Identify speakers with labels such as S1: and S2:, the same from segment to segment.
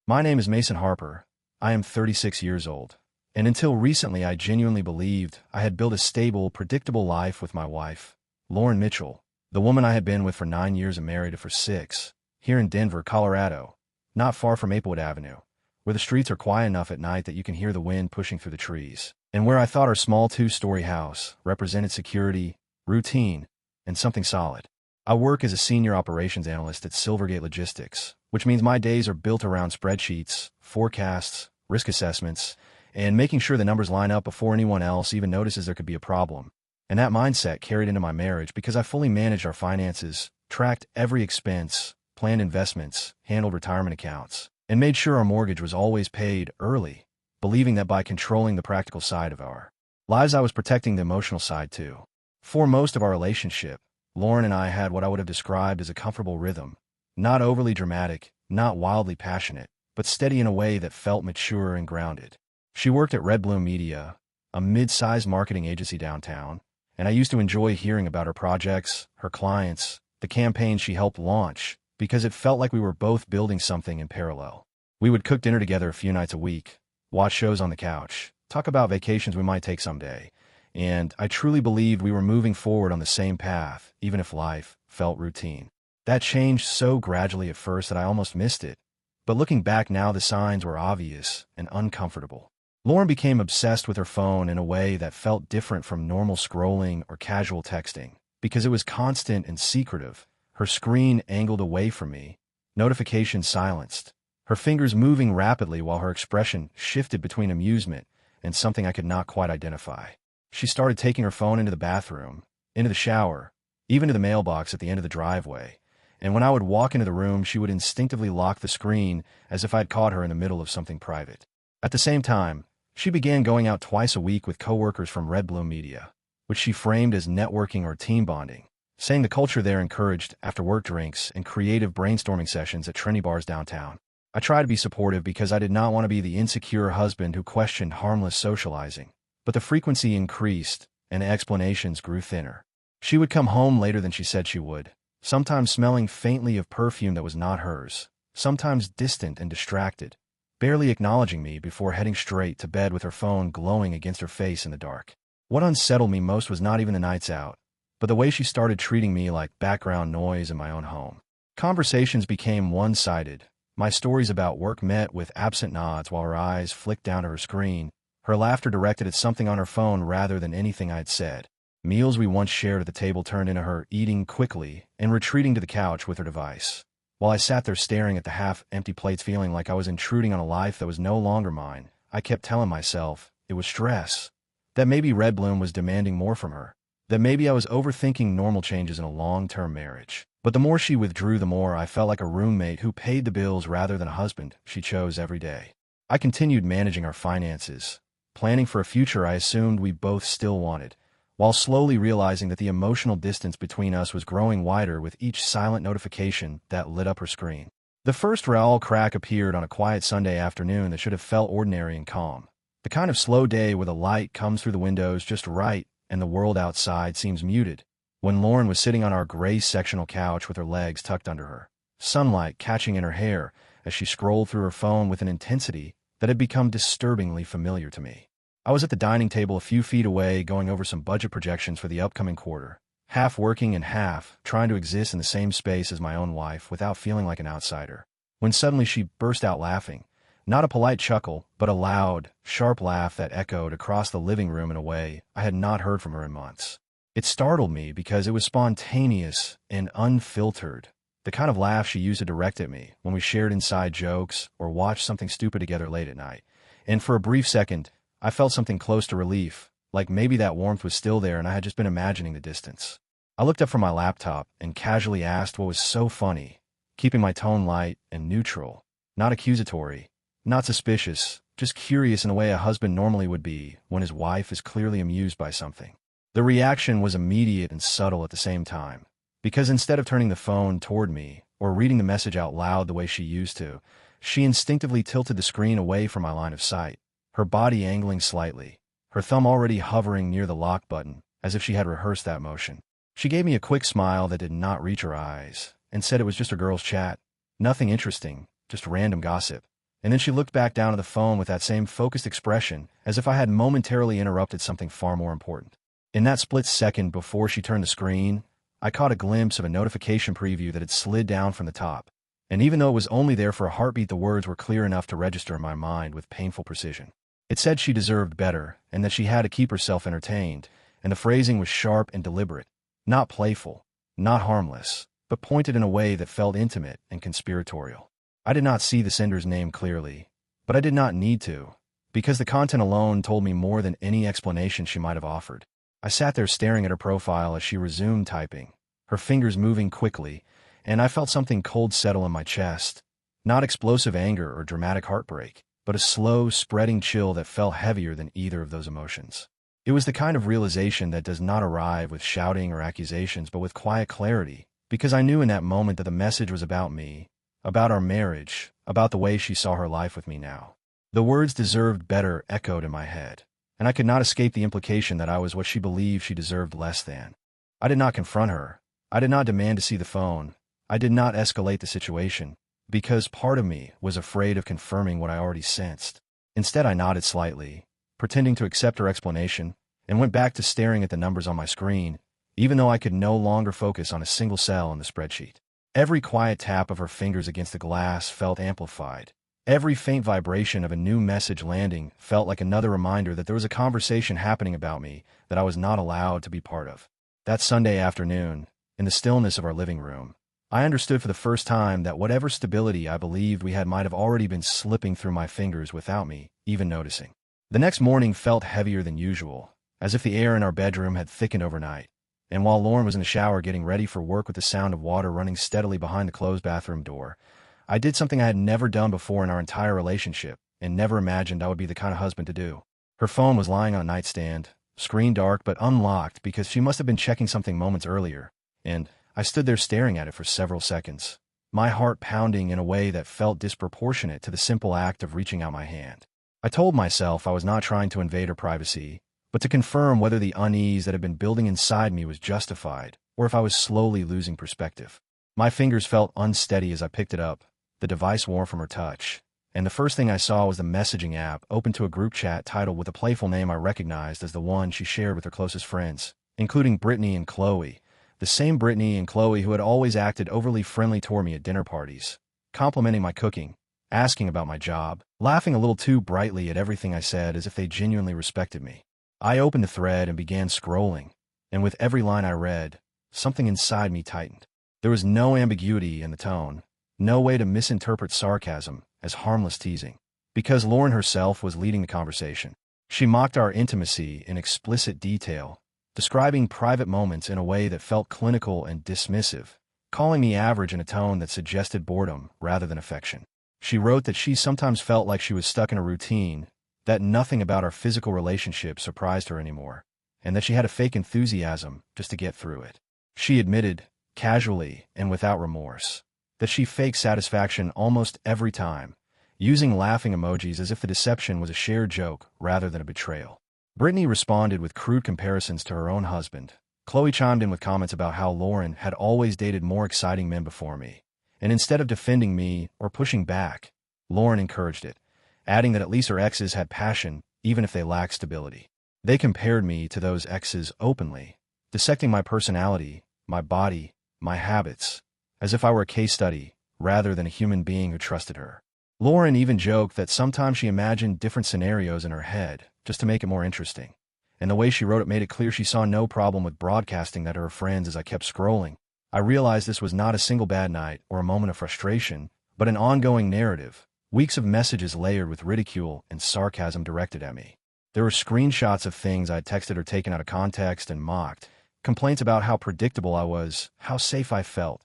S1: My name is Mason Harper. I am 36 years old. And until recently, I genuinely believed I had built a stable, predictable life with my wife, Lauren Mitchell, the woman I had been with for 9 years and married for 6, here in Denver, Colorado, not far from Maplewood Avenue, where the streets are quiet enough at night that you can hear the wind pushing through the trees, and where I thought our small 2-story house represented security, routine, and something solid. I work as a senior operations analyst at Silvergate Logistics, which means my days are built around spreadsheets, forecasts, risk assessments, and making sure the numbers line up before anyone else even notices there could be a problem. And that mindset carried into my marriage because I fully managed our finances, tracked every expense, planned investments, handled retirement accounts, and made sure our mortgage was always paid early, believing that by controlling the practical side of our lives, I was protecting the emotional side too. For most of our relationship, Lauren and I had what I would have described as a comfortable rhythm, not overly dramatic, not wildly passionate, but steady in a way that felt mature and grounded. She worked at Red Bloom Media, a mid-sized marketing agency downtown, and I used to enjoy hearing about her projects, her clients, the campaigns she helped launch, because it felt like we were both building something in parallel. We would cook dinner together a few nights a week, watch shows on the couch, talk about vacations we might take someday, and I truly believed we were moving forward on the same path, even if life felt routine. That changed so gradually at first that I almost missed it, but looking back now, the signs were obvious and uncomfortable. Lauren became obsessed with her phone in a way that felt different from normal scrolling or casual texting, because it was constant and secretive, her screen angled away from me, notifications silenced, her fingers moving rapidly while her expression shifted between amusement and something I could not quite identify. She started taking her phone into the bathroom, into the shower, even to the mailbox at the end of the driveway, and when I would walk into the room, she would instinctively lock the screen as if I'd caught her in the middle of something private. At the same time, she began going out twice a week with coworkers from Red Bloom Media, which she framed as networking or team bonding, saying the culture there encouraged after-work drinks and creative brainstorming sessions at trendy bars downtown. I tried to be supportive because I did not want to be the insecure husband who questioned harmless socializing, but the frequency increased and explanations grew thinner. She would come home later than she said she would, sometimes smelling faintly of perfume that was not hers, sometimes distant and distracted, barely acknowledging me before heading straight to bed with her phone glowing against her face in the dark. What unsettled me most was not even the nights out, but the way she started treating me like background noise in my own home. Conversations became one-sided. My stories about work met with absent nods while her eyes flicked down to her screen, her laughter directed at something on her phone rather than anything I had said. Meals we once shared at the table turned into her eating quickly and retreating to the couch with her device, while I sat there staring at the half-empty plates feeling like I was intruding on a life that was no longer mine. I kept telling myself it was stress, that maybe Red Bloom was demanding more from her, that maybe I was overthinking normal changes in a long-term marriage. But the more she withdrew, the more I felt like a roommate who paid the bills rather than a husband she chose every day. I continued managing our finances, planning for a future I assumed we both still wanted, while slowly realizing that the emotional distance between us was growing wider with each silent notification that lit up her screen. The first real crack appeared on a quiet Sunday afternoon that should have felt ordinary and calm. The kind of slow day where the light comes through the windows just right and the world outside seems muted, when Lauren was sitting on our gray sectional couch with her legs tucked under her, sunlight catching in her hair as she scrolled through her phone with an intensity that had become disturbingly familiar to me. I was at the dining table a few feet away going over some budget projections for the upcoming quarter, half working and half trying to exist in the same space as my own wife without feeling like an outsider, when suddenly she burst out laughing, not a polite chuckle, but a loud, sharp laugh that echoed across the living room in a way I had not heard from her in months. It startled me because it was spontaneous and unfiltered, the kind of laugh she used to direct at me when we shared inside jokes or watched something stupid together late at night. And for a brief second, I felt something close to relief, like maybe that warmth was still there and I had just been imagining the distance. I looked up from my laptop and casually asked what was so funny, keeping my tone light and neutral, not accusatory, not suspicious, just curious in the way a husband normally would be when his wife is clearly amused by something. The reaction was immediate and subtle at the same time, because instead of turning the phone toward me or reading the message out loud the way she used to, she instinctively tilted the screen away from my line of sight, her body angling slightly, her thumb already hovering near the lock button, as if she had rehearsed that motion. She gave me a quick smile that did not reach her eyes, and said it was just a girl's chat. Nothing interesting, just random gossip. And then she looked back down at the phone with that same focused expression, as if I had momentarily interrupted something far more important. In that split second before she turned the screen, I caught a glimpse of a notification preview that had slid down from the top. And even though it was only there for a heartbeat, the words were clear enough to register in my mind with painful precision. It said she deserved better, and that she had to keep herself entertained, and the phrasing was sharp and deliberate, not playful, not harmless, but pointed in a way that felt intimate and conspiratorial. I did not see the sender's name clearly, but I did not need to, because the content alone told me more than any explanation she might have offered. I sat there staring at her profile as she resumed typing, her fingers moving quickly, and I felt something cold settle in my chest. Not explosive anger or dramatic heartbreak, but a slow, spreading chill that felt heavier than either of those emotions. It was the kind of realization that does not arrive with shouting or accusations, but with quiet clarity, because I knew in that moment that the message was about me, about our marriage, about the way she saw her life with me now. The words "deserved better" echoed in my head, and I could not escape the implication that I was what she believed she deserved less than. I did not confront her. I did not demand to see the phone. I did not escalate the situation, because part of me was afraid of confirming what I already sensed. Instead, I nodded slightly, pretending to accept her explanation, and went back to staring at the numbers on my screen, even though I could no longer focus on a single cell in the spreadsheet. Every quiet tap of her fingers against the glass felt amplified. Every faint vibration of a new message landing felt like another reminder that there was a conversation happening about me that I was not allowed to be part of. That Sunday afternoon, in the stillness of our living room, I understood for the first time that whatever stability I believed we had might have already been slipping through my fingers without me even noticing. The next morning felt heavier than usual, as if the air in our bedroom had thickened overnight. And while Lauren was in the shower getting ready for work with the sound of water running steadily behind the closed bathroom door, I did something I had never done before in our entire relationship, and never imagined I would be the kind of husband to do. Her phone was lying on a nightstand, screen dark but unlocked because she must have been checking something moments earlier, and I stood there staring at it for several seconds, my heart pounding in a way that felt disproportionate to the simple act of reaching out my hand. I told myself I was not trying to invade her privacy, but to confirm whether the unease that had been building inside me was justified, or if I was slowly losing perspective. My fingers felt unsteady as I picked it up, the device warm from her touch, and the first thing I saw was the messaging app open to a group chat titled with a playful name I recognized as the one she shared with her closest friends, including Brittany and Chloe, the same Brittany and Chloe who had always acted overly friendly toward me at dinner parties, complimenting my cooking, asking about my job, laughing a little too brightly at everything I said as if they genuinely respected me. I opened the thread and began scrolling, and with every line I read, something inside me tightened. There was no ambiguity in the tone, no way to misinterpret sarcasm as harmless teasing, because Lauren herself was leading the conversation. She mocked our intimacy in explicit detail, describing private moments in a way that felt clinical and dismissive, calling me average in a tone that suggested boredom rather than affection. She wrote that she sometimes felt like she was stuck in a routine, that nothing about our physical relationship surprised her anymore, and that she had a fake enthusiasm just to get through it. She admitted, casually and without remorse, that she faked satisfaction almost every time, using laughing emojis as if the deception was a shared joke rather than a betrayal. Brittany responded with crude comparisons to her own husband. Chloe chimed in with comments about how Lauren had always dated more exciting men before me, and instead of defending me or pushing back, Lauren encouraged it, adding that at least her exes had passion even if they lacked stability. They compared me to those exes openly, dissecting my personality, my body, my habits, as if I were a case study rather than a human being who trusted her. Lauren even joked that sometimes she imagined different scenarios in her head just to make it more interesting, and the way she wrote it made it clear she saw no problem with broadcasting that to her friends. As I kept scrolling, I realized this was not a single bad night or a moment of frustration, but an ongoing narrative, weeks of messages layered with ridicule and sarcasm directed at me. There were screenshots of things I'd texted or taken out of context and mocked, complaints about how predictable I was, how safe I felt,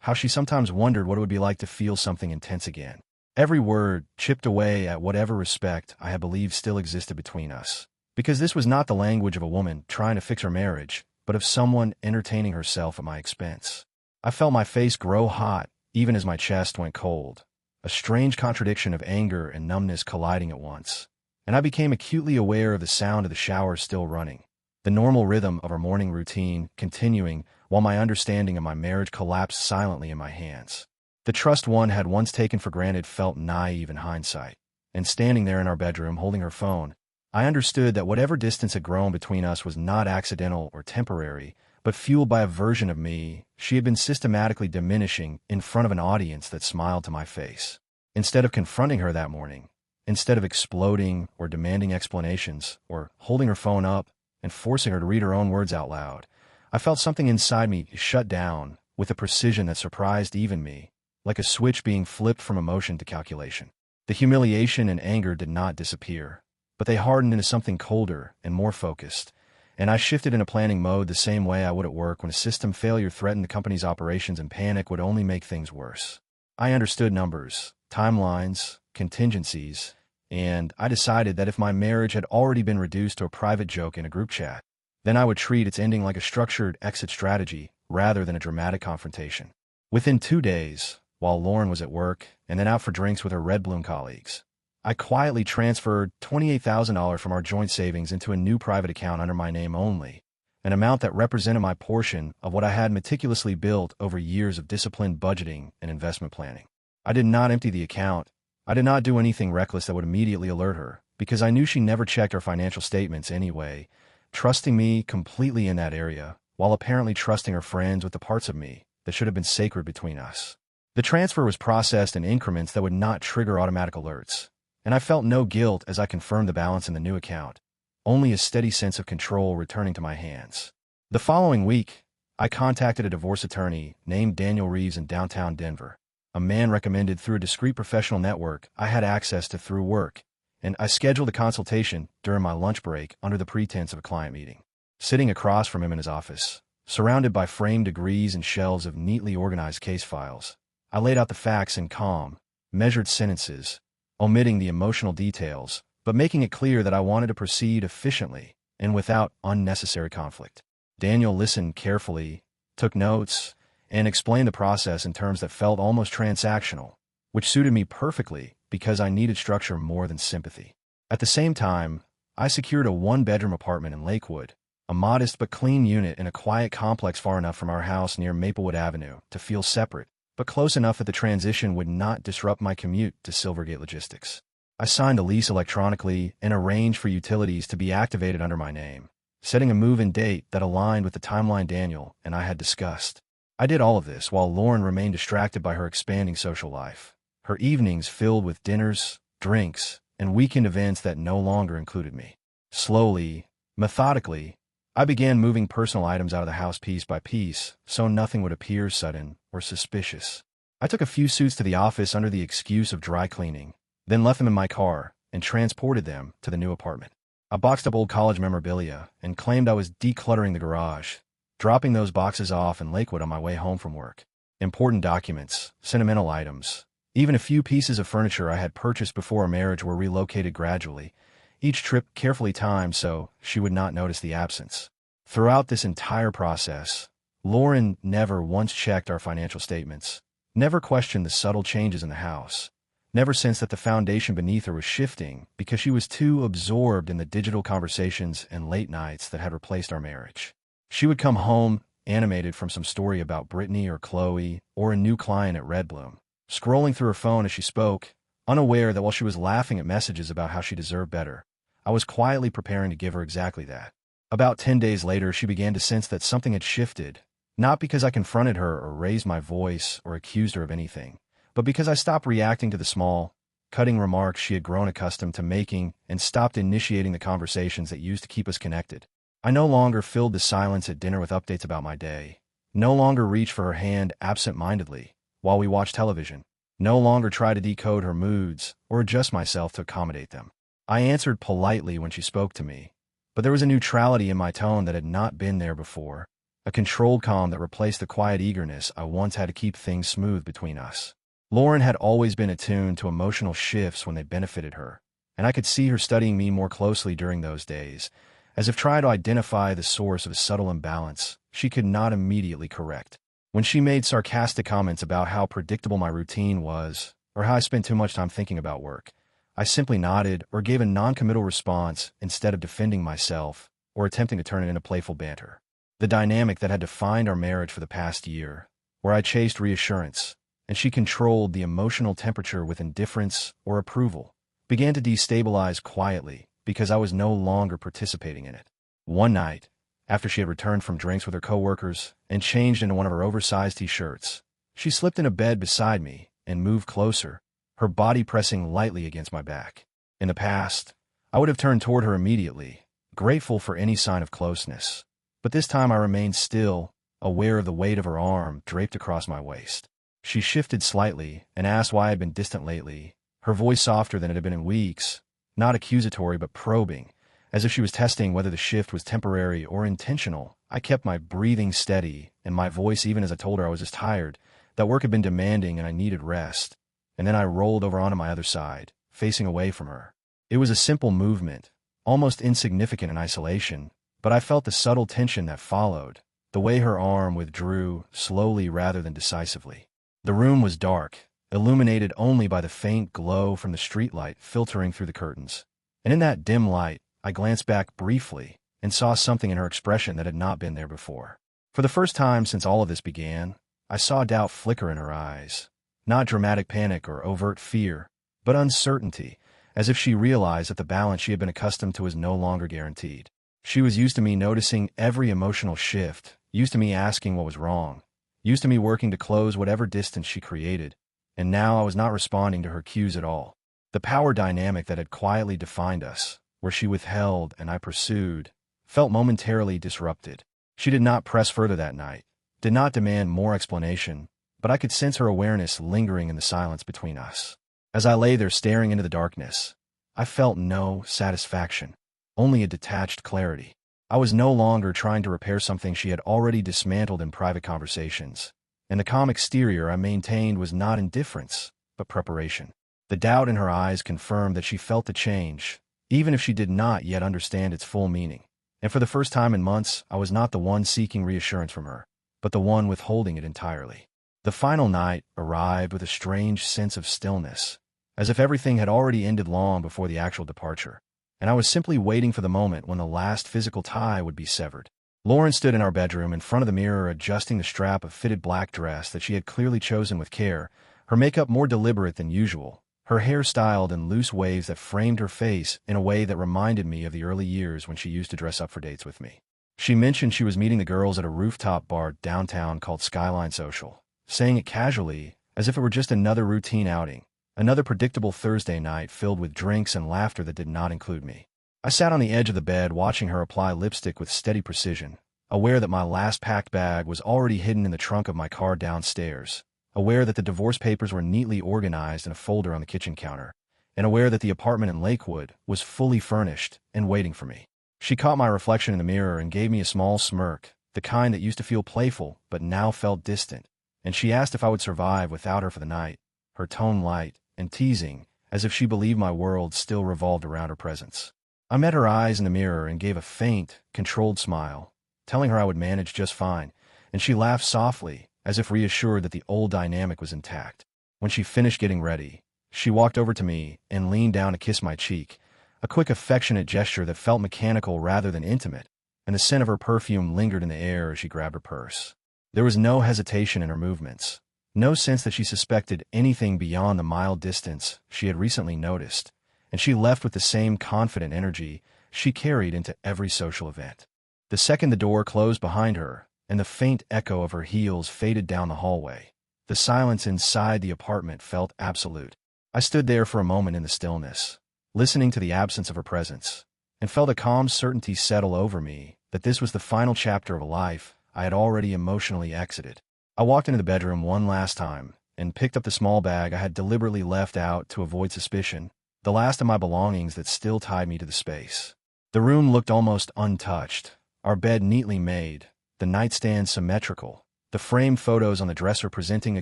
S1: how she sometimes wondered what it would be like to feel something intense again. Every word chipped away at whatever respect I had believed still existed between us, because this was not the language of a woman trying to fix her marriage, but of someone entertaining herself at my expense. I felt my face grow hot, even as my chest went cold, a strange contradiction of anger and numbness colliding at once, and I became acutely aware of the sound of the shower still running, the normal rhythm of our morning routine continuing while my understanding of my marriage collapsed silently in my hands. The trust one had once taken for granted felt naive in hindsight. And standing there in our bedroom holding her phone, I understood that whatever distance had grown between us was not accidental or temporary, but fueled by a version of me she had been systematically diminishing in front of an audience that smiled to my face. Instead of confronting her that morning, instead of exploding or demanding explanations or holding her phone up and forcing her to read her own words out loud, I felt something inside me shut down with a precision that surprised even me, like a switch being flipped from emotion to calculation. The humiliation and anger did not disappear, but they hardened into something colder and more focused, and I shifted into planning mode the same way I would at work when a system failure threatened the company's operations and panic would only make things worse. I understood numbers, timelines, contingencies, and I decided that if my marriage had already been reduced to a private joke in a group chat, then I would treat its ending like a structured exit strategy rather than a dramatic confrontation. Within 2 days, while Lauren was at work and then out for drinks with her Red Bloom colleagues, I quietly transferred $28,000 from our joint savings into a new private account under my name only, an amount that represented my portion of what I had meticulously built over years of disciplined budgeting and investment planning. I did not empty the account. I did not do anything reckless that would immediately alert her, because I knew she never checked our financial statements anyway, trusting me completely in that area, while apparently trusting her friends with the parts of me that should have been sacred between us. The transfer was processed in increments that would not trigger automatic alerts, and I felt no guilt as I confirmed the balance in the new account, only a steady sense of control returning to my hands. The following week, I contacted a divorce attorney named Daniel Reeves in downtown Denver, a man recommended through a discreet professional network I had access to through work, and I scheduled a consultation during my lunch break under the pretense of a client meeting. Sitting across from him in his office, surrounded by framed degrees and shelves of neatly organized case files, I laid out the facts in calm, measured sentences, omitting the emotional details, but making it clear that I wanted to proceed efficiently and without unnecessary conflict. Daniel listened carefully, took notes, and explained the process in terms that felt almost transactional, which suited me perfectly because I needed structure more than sympathy. At the same time, I secured a one-bedroom apartment in Lakewood, a modest but clean unit in a quiet complex far enough from our house near Maplewood Avenue to feel separate, but close enough that the transition would not disrupt my commute to Silvergate Logistics. I signed a lease electronically and arranged for utilities to be activated under my name, setting a move-in date that aligned with the timeline Daniel and I had discussed. I did all of this while Lauren remained distracted by her expanding social life, her evenings filled with dinners, drinks, and weekend events that no longer included me. Slowly, methodically, I began moving personal items out of the house piece by piece so nothing would appear sudden or suspicious. I took a few suits to the office under the excuse of dry cleaning, then left them in my car and transported them to the new apartment. I boxed up old college memorabilia and claimed I was decluttering the garage, dropping those boxes off in Lakewood on my way home from work. Important documents, sentimental items, even a few pieces of furniture I had purchased before our marriage were relocated gradually, each trip carefully timed so she would not notice the absence. Throughout this entire process, Lauren never once checked our financial statements, never questioned the subtle changes in the house, never sensed that the foundation beneath her was shifting because she was too absorbed in the digital conversations and late nights that had replaced our marriage. She would come home animated from some story about Brittany or Chloe or a new client at Red Bloom, scrolling through her phone as she spoke, unaware that while she was laughing at messages about how she deserved better, I was quietly preparing to give her exactly that. About 10 days later, she began to sense that something had shifted, not because I confronted her or raised my voice or accused her of anything, but because I stopped reacting to the small, cutting remarks she had grown accustomed to making and stopped initiating the conversations that used to keep us connected. I no longer filled the silence at dinner with updates about my day, no longer reached for her hand absent-mindedly while we watched television, no longer tried to decode her moods or adjust myself to accommodate them. I answered politely when she spoke to me, but there was a neutrality in my tone that had not been there before, a controlled calm that replaced the quiet eagerness I once had to keep things smooth between us. Lauren had always been attuned to emotional shifts when they benefited her, and I could see her studying me more closely during those days, as if trying to identify the source of a subtle imbalance she could not immediately correct. When she made sarcastic comments about how predictable my routine was, or how I spent too much time thinking about work, I simply nodded or gave a non-committal response instead of defending myself or attempting to turn it into playful banter. The dynamic that had defined our marriage for the past year, where I chased reassurance and she controlled the emotional temperature with indifference or approval, began to destabilize quietly because I was no longer participating in it. One night, after she had returned from drinks with her coworkers and changed into one of her oversized t-shirts, she slipped into bed beside me and moved closer, her body pressing lightly against my back. In the past, I would have turned toward her immediately, grateful for any sign of closeness. But this time I remained still, aware of the weight of her arm draped across my waist. She shifted slightly and asked why I had been distant lately, her voice softer than it had been in weeks, not accusatory but probing, as if she was testing whether the shift was temporary or intentional. I kept my breathing steady and my voice even as I told her I was just tired, that work had been demanding and I needed rest. And then I rolled over onto my other side, facing away from her. It was a simple movement, almost insignificant in isolation, but I felt the subtle tension that followed, the way her arm withdrew slowly rather than decisively. The room was dark, illuminated only by the faint glow from the streetlight filtering through the curtains. And in that dim light, I glanced back briefly and saw something in her expression that had not been there before. For the first time since all of this began, I saw doubt flicker in her eyes. Not dramatic panic or overt fear, but uncertainty, as if she realized that the balance she had been accustomed to was no longer guaranteed. She was used to me noticing every emotional shift, used to me asking what was wrong, used to me working to close whatever distance she created, and now I was not responding to her cues at all. The power dynamic that had quietly defined us, where she withheld and I pursued, felt momentarily disrupted. She did not press further that night, did not demand more explanation, but I could sense her awareness lingering in the silence between us. As I lay there staring into the darkness, I felt no satisfaction, only a detached clarity. I was no longer trying to repair something she had already dismantled in private conversations, and the calm exterior I maintained was not indifference, but preparation. The doubt in her eyes confirmed that she felt the change, even if she did not yet understand its full meaning. And for the first time in months, I was not the one seeking reassurance from her, but the one withholding it entirely. The final night arrived with a strange sense of stillness, as if everything had already ended long before the actual departure, and I was simply waiting for the moment when the last physical tie would be severed. Lauren stood in our bedroom in front of the mirror adjusting the strap of fitted black dress that she had clearly chosen with care, her makeup more deliberate than usual, her hair styled in loose waves that framed her face in a way that reminded me of the early years when she used to dress up for dates with me. She mentioned she was meeting the girls at a rooftop bar downtown called Skyline Social, saying it casually, as if it were just another routine outing, another predictable Thursday night filled with drinks and laughter that did not include me. I sat on the edge of the bed watching her apply lipstick with steady precision, aware that my last packed bag was already hidden in the trunk of my car downstairs, aware that the divorce papers were neatly organized in a folder on the kitchen counter, and aware that the apartment in Lakewood was fully furnished and waiting for me. She caught my reflection in the mirror and gave me a small smirk, the kind that used to feel playful but now felt distant, and she asked if I would survive without her for the night, her tone light and teasing, as if she believed my world still revolved around her presence. I met her eyes in the mirror and gave a faint, controlled smile, telling her I would manage just fine, and she laughed softly, as if reassured that the old dynamic was intact. When she finished getting ready, she walked over to me and leaned down to kiss my cheek, a quick affectionate gesture that felt mechanical rather than intimate, and the scent of her perfume lingered in the air as she grabbed her purse. There was no hesitation in her movements, no sense that she suspected anything beyond the mild distance she had recently noticed, and she left with the same confident energy she carried into every social event. The second the door closed behind her, and the faint echo of her heels faded down the hallway, the silence inside the apartment felt absolute. I stood there for a moment in the stillness, listening to the absence of her presence, and felt a calm certainty settle over me that this was the final chapter of a life I had already emotionally exited. I walked into the bedroom one last time and picked up the small bag I had deliberately left out to avoid suspicion, the last of my belongings that still tied me to the space. The room looked almost untouched, our bed neatly made, the nightstand symmetrical, the framed photos on the dresser presenting a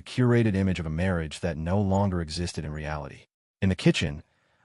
S1: curated image of a marriage that no longer existed in reality. In the kitchen,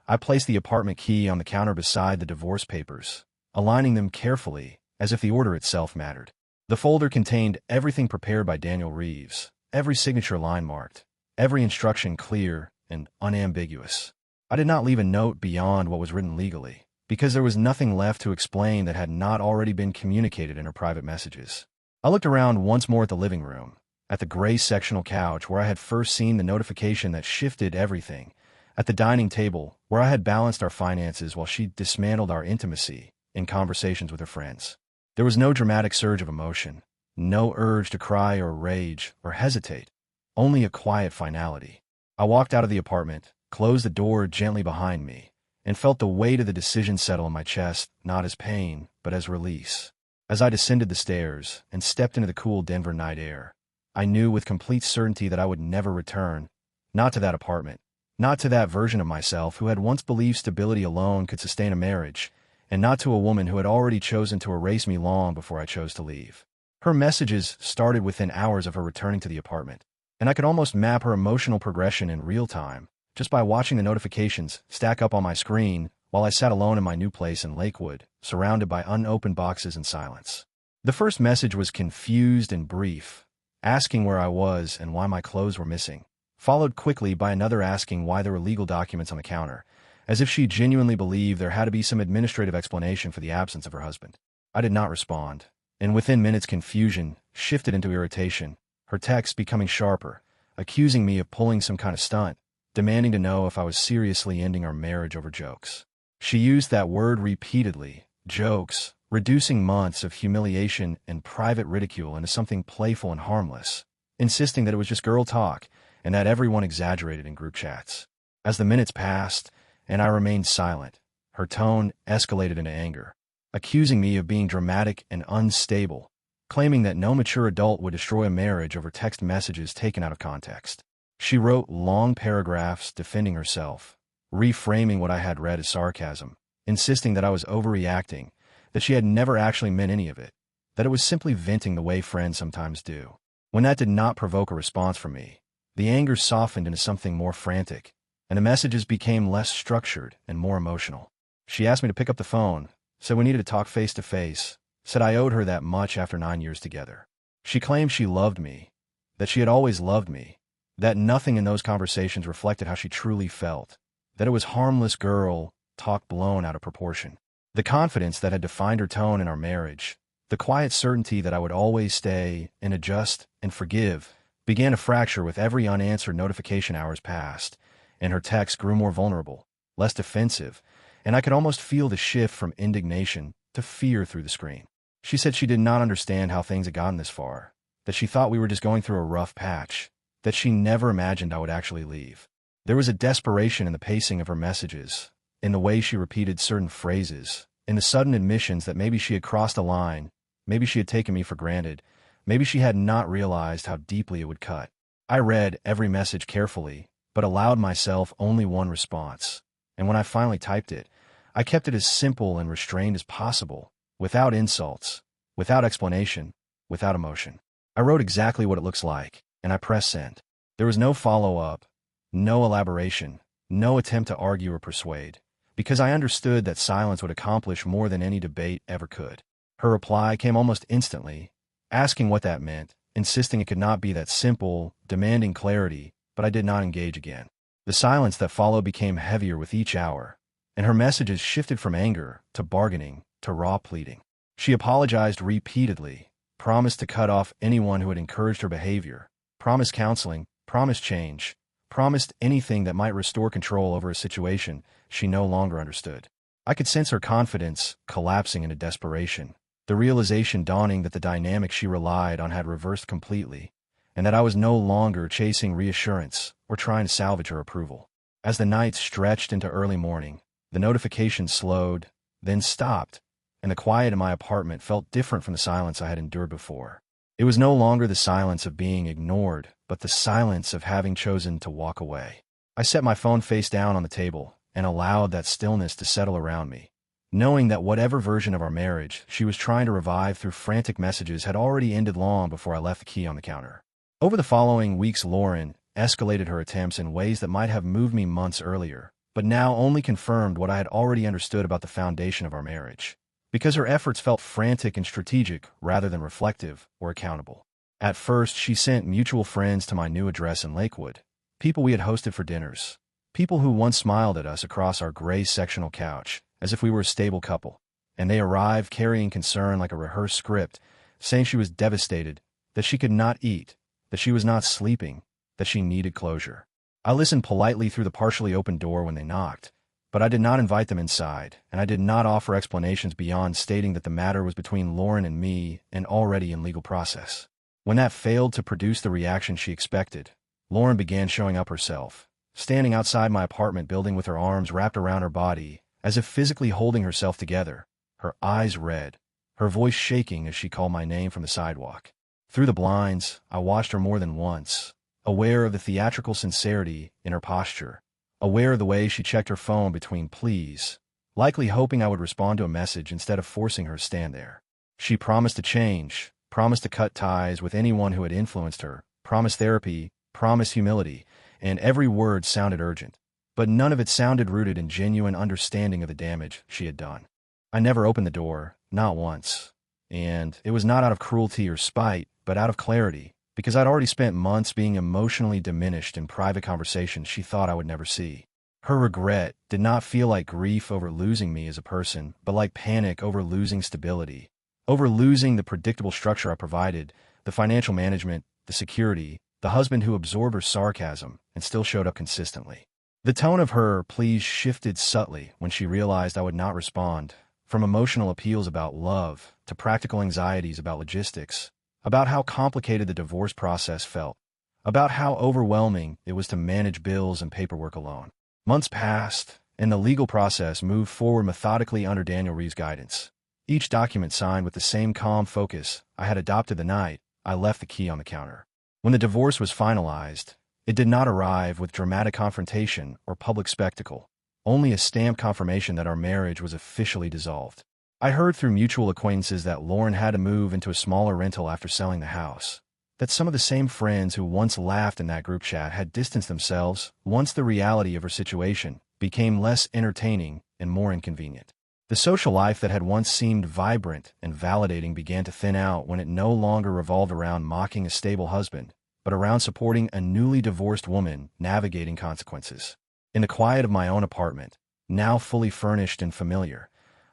S1: I placed the apartment key on the counter beside the divorce papers, aligning them carefully, as if the order itself mattered. The folder contained everything prepared by Daniel Reeves, every signature line marked, every instruction clear and unambiguous. I did not leave a note beyond what was written legally, because there was nothing left to explain that had not already been communicated in her private messages. I looked around once more at the living room, at the gray sectional couch where I had first seen the notification that shifted everything, at the dining table where I had balanced our finances while she dismantled our intimacy in conversations with her friends. There was no dramatic surge of emotion, no urge to cry or rage or hesitate, only a quiet finality. I walked out of the apartment, closed the door gently behind me, and felt the weight of the decision settle in my chest, not as pain, but as release. As I descended the stairs and stepped into the cool Denver night air, I knew with complete certainty that I would never return, not to that apartment, not to that version of myself who had once believed stability alone could sustain a marriage, and not to a woman who had already chosen to erase me long before I chose to leave. Her messages started within hours of her returning to the apartment, and I could almost map her emotional progression in real time, just by watching the notifications stack up on my screen while I sat alone in my new place in Lakewood, surrounded by unopened boxes and silence. The first message was confused and brief, asking where I was and why my clothes were missing, followed quickly by another asking why there were legal documents on the counter, as if she genuinely believed there had to be some administrative explanation for the absence of her husband. I did not respond, and within minutes confusion shifted into irritation, her texts becoming sharper, accusing me of pulling some kind of stunt, demanding to know if I was seriously ending our marriage over jokes. She used that word repeatedly, jokes, reducing months of humiliation and private ridicule into something playful and harmless, insisting that it was just girl talk and that everyone exaggerated in group chats. As the minutes passed, and I remained silent, her tone escalated into anger, accusing me of being dramatic and unstable, claiming that no mature adult would destroy a marriage over text messages taken out of context. She wrote long paragraphs defending herself, reframing what I had read as sarcasm, insisting that I was overreacting, that she had never actually meant any of it, that it was simply venting the way friends sometimes do. When that did not provoke a response from me, the anger softened into something more frantic, and the messages became less structured and more emotional. She asked me to pick up the phone, said we needed to talk face to face, said I owed her that much after 9 years together. She claimed she loved me, that she had always loved me, that nothing in those conversations reflected how she truly felt, that it was harmless girl talk blown out of proportion. The confidence that had defined her tone in our marriage, the quiet certainty that I would always stay and adjust and forgive, began to fracture with every unanswered notification hours passed, and her texts grew more vulnerable, less defensive, and I could almost feel the shift from indignation to fear through the screen. She said she did not understand how things had gotten this far, that she thought we were just going through a rough patch, that she never imagined I would actually leave. There was a desperation in the pacing of her messages, in the way she repeated certain phrases, in the sudden admissions that maybe she had crossed a line, maybe she had taken me for granted, maybe she had not realized how deeply it would cut. I read every message carefully, but allowed myself only one response, and when I finally typed it, I kept it as simple and restrained as possible, without insults, without explanation, without emotion. I wrote exactly what it looks like, and I pressed send. There was no follow-up, no elaboration, no attempt to argue or persuade, because I understood that silence would accomplish more than any debate ever could. Her reply came almost instantly, asking what that meant, insisting it could not be that simple, demanding clarity, but I did not engage again. The silence that followed became heavier with each hour, and her messages shifted from anger to bargaining to raw pleading. She apologized repeatedly, promised to cut off anyone who had encouraged her behavior, promised counseling, promised change, promised anything that might restore control over a situation she no longer understood. I could sense her confidence collapsing into desperation, the realization dawning that the dynamic she relied on had reversed completely, and that I was no longer chasing reassurance or trying to salvage her approval. As the night stretched into early morning, the notifications slowed, then stopped, and the quiet in my apartment felt different from the silence I had endured before. It was no longer the silence of being ignored, but the silence of having chosen to walk away. I set my phone face down on the table and allowed that stillness to settle around me, knowing that whatever version of our marriage she was trying to revive through frantic messages had already ended long before I left the key on the counter. Over the following weeks, Lauren escalated her attempts in ways that might have moved me months earlier, but now only confirmed what I had already understood about the foundation of our marriage, because her efforts felt frantic and strategic rather than reflective or accountable. At first, she sent mutual friends to my new address in Lakewood, people we had hosted for dinners, people who once smiled at us across our gray sectional couch, as if we were a stable couple, and they arrived carrying concern like a rehearsed script, saying she was devastated, that she could not eat, that she was not sleeping, that she needed closure. I listened politely through the partially open door when they knocked, but I did not invite them inside, and I did not offer explanations beyond stating that the matter was between Lauren and me and already in legal process. When that failed to produce the reaction she expected, Lauren began showing up herself, standing outside my apartment building with her arms wrapped around her body, as if physically holding herself together, her eyes red, her voice shaking as she called my name from the sidewalk. Through the blinds, I watched her more than once, aware of the theatrical sincerity in her posture, aware of the way she checked her phone between pleas, likely hoping I would respond to a message instead of forcing her to stand there. She promised to change, promised to cut ties with anyone who had influenced her, promised therapy, promised humility, and every word sounded urgent. But none of it sounded rooted in genuine understanding of the damage she had done. I never opened the door, not once. And it was not out of cruelty or spite, but out of clarity, because I'd already spent months being emotionally diminished in private conversations she thought I would never see. Her regret did not feel like grief over losing me as a person, but like panic over losing stability, over losing the predictable structure I provided, the financial management, the security, the husband who absorbed her sarcasm and still showed up consistently. The tone of her pleas shifted subtly when she realized I would not respond, from emotional appeals about love to practical anxieties about logistics, about how complicated the divorce process felt, about how overwhelming it was to manage bills and paperwork alone. Months passed, and the legal process moved forward methodically under Daniel Reeves' guidance. Each document signed with the same calm focus I had adopted the night I left the key on the counter. When the divorce was finalized, it did not arrive with dramatic confrontation or public spectacle, only a stamped confirmation that our marriage was officially dissolved. I heard through mutual acquaintances that Lauren had to move into a smaller rental after selling the house, that some of the same friends who once laughed in that group chat had distanced themselves once the reality of her situation became less entertaining and more inconvenient. The social life that had once seemed vibrant and validating began to thin out when it no longer revolved around mocking a stable husband, but around supporting a newly divorced woman navigating consequences. In the quiet of my own apartment, now fully furnished and familiar,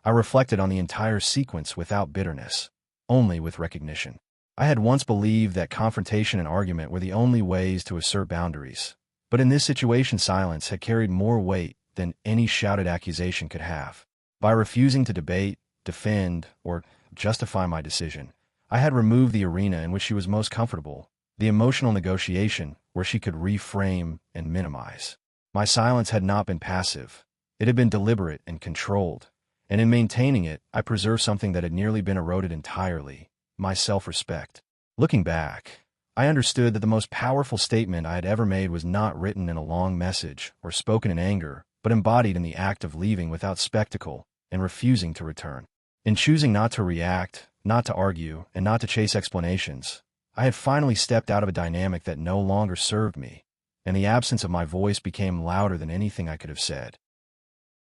S1: I reflected on the entire sequence without bitterness, only with recognition. I had once believed that confrontation and argument were the only ways to assert boundaries, but in this situation silence had carried more weight than any shouted accusation could have. By refusing to debate, defend, or justify my decision, I had removed the arena in which she was most comfortable, the emotional negotiation where she could reframe and minimize. My silence had not been passive. It had been deliberate and controlled, and in maintaining it, I preserved something that had nearly been eroded entirely, my self-respect. Looking back, I understood that the most powerful statement I had ever made was not written in a long message or spoken in anger, but embodied in the act of leaving without spectacle and refusing to return. In choosing not to react, not to argue, and not to chase explanations, I had finally stepped out of a dynamic that no longer served me, and the absence of my voice became louder than anything I could have said.